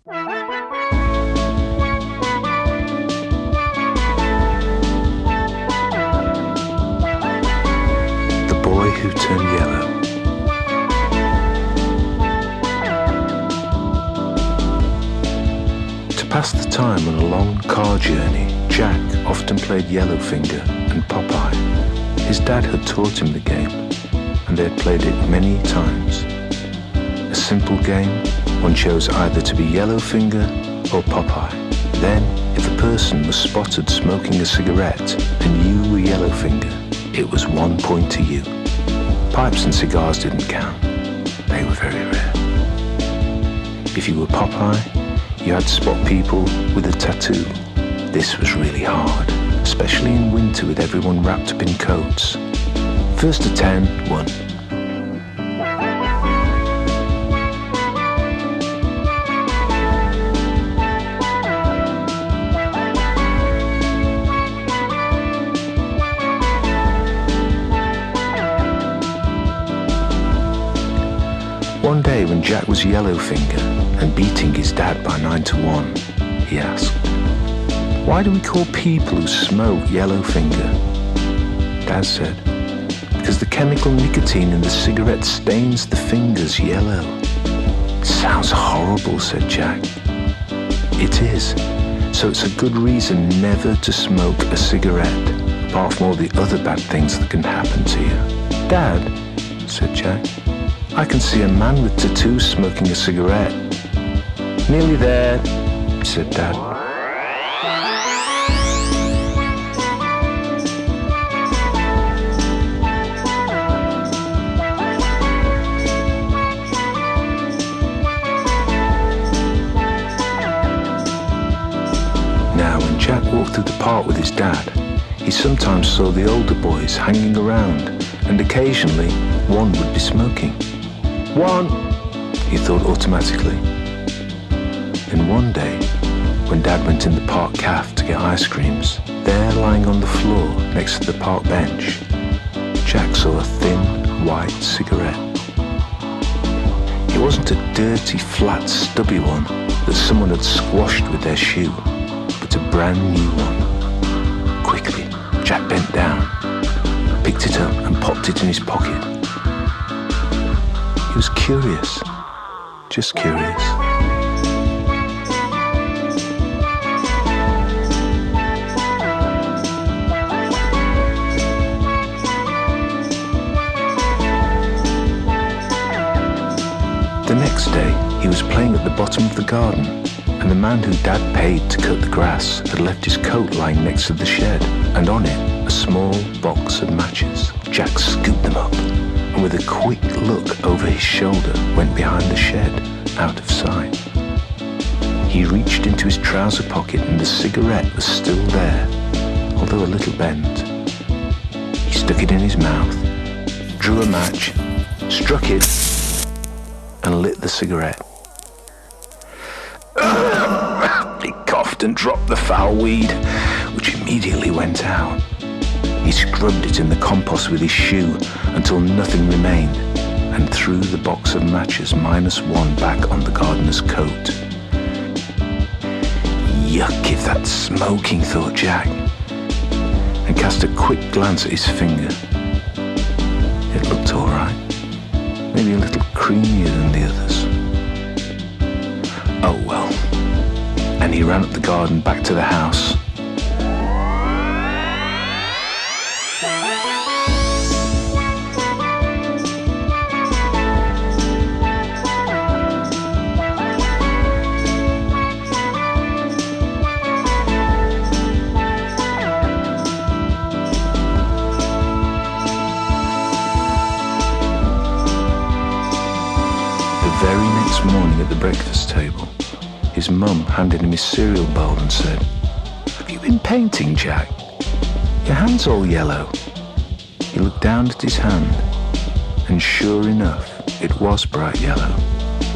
The Boy Who Turned Yellow. To pass the time on a long car journey, Jack often played Yellowfinger and Popeye. His dad had taught him the game, and they had played it many times. A simple game, one chose either to be Yellowfinger or Popeye. Then, if a person was spotted smoking a cigarette and you were Yellowfinger, it was 1 point to you. Pipes and cigars didn't count. They were very rare. If you were Popeye, you had to spot people with a tattoo. This was really hard, especially in winter with everyone wrapped up in coats. First to 10 won. One day when Jack was Yellowfinger and beating his dad by 9-1, he asked, "Why do we call people who smoke Yellowfinger?" Dad said, "Because the chemical nicotine in the cigarette stains the fingers yellow." "Sounds horrible," said Jack. "It is. So it's a good reason never to smoke a cigarette, apart from all the other bad things that can happen to you." "Dad," said Jack, "I can see a man with tattoos smoking a cigarette." "Nearly there," said Dad. Now, when Jack walked through the park with his dad, he sometimes saw the older boys hanging around, and occasionally one would be smoking. "One," he thought automatically. Then one day, when Dad went in the park cafe to get ice creams, there lying on the floor next to the park bench, Jack saw a thin, white cigarette. It wasn't a dirty, flat, stubby one that someone had squashed with their shoe, but a brand new one. Quickly, Jack bent down, picked it up and popped it in his pocket. He was curious, just curious. The next day, he was playing at the bottom of the garden, and the man who Dad paid to cut the grass had left his coat lying next to the shed, and on it, a small box of matches. Jack scooped them up, and with a quick look over his shoulder, went behind the shed, out of sight. He reached into his trouser pocket, and the cigarette was still there, although a little bent. He stuck it in his mouth, drew a match, struck it, and lit the cigarette. He coughed and dropped the foul weed, which immediately went out. He scrubbed it in the compost with his shoe until nothing remained, and threw the box of matches -1 back on the gardener's coat. Yuck, if that's smoking, thought Jack, and cast a quick glance at his finger. It looked all right, maybe a little creamier than the others. Oh well, and he ran up the garden back to the house. The very next morning at the breakfast table, his mum handed him his cereal bowl and said, "Have you been painting, Jack? Your hand's all yellow." He looked down at his hand, and sure enough, it was bright yellow.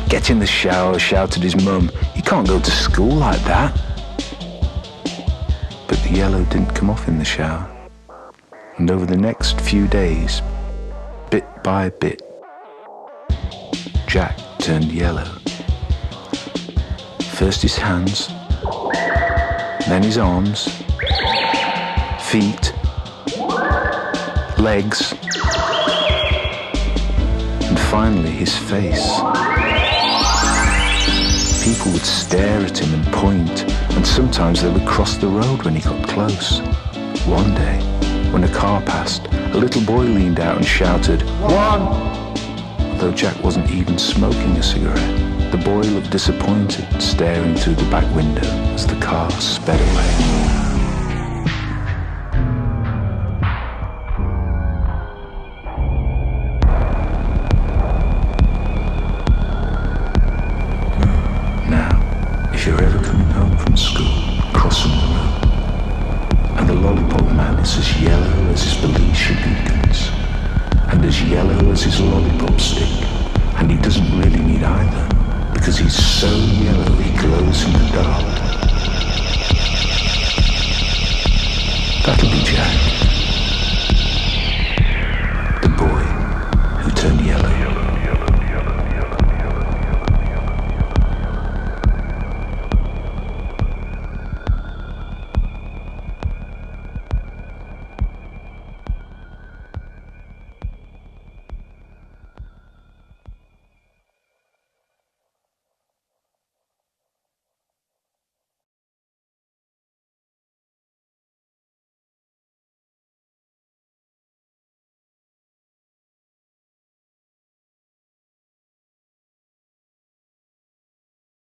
"Get in the shower," shouted his mum. "You can't go to school like that." But the yellow didn't come off in the shower, and over the next few days, bit by bit, Jack turned yellow. First his hands, then his arms, feet, legs, and finally his face. People would stare at him and point, and sometimes they would cross the road when he got close. One day, when a car passed, a little boy leaned out and shouted, "One!" Although Jack wasn't even smoking a cigarette, the boy looked disappointed, staring through the back window as the car sped away. If you're ever coming home from school, crossing the road, and the lollipop man is as yellow as his Belisha beacons, and as yellow as his lollipop stick, and he doesn't really need either, because he's so yellow he glows in the dark. That'll be Jack.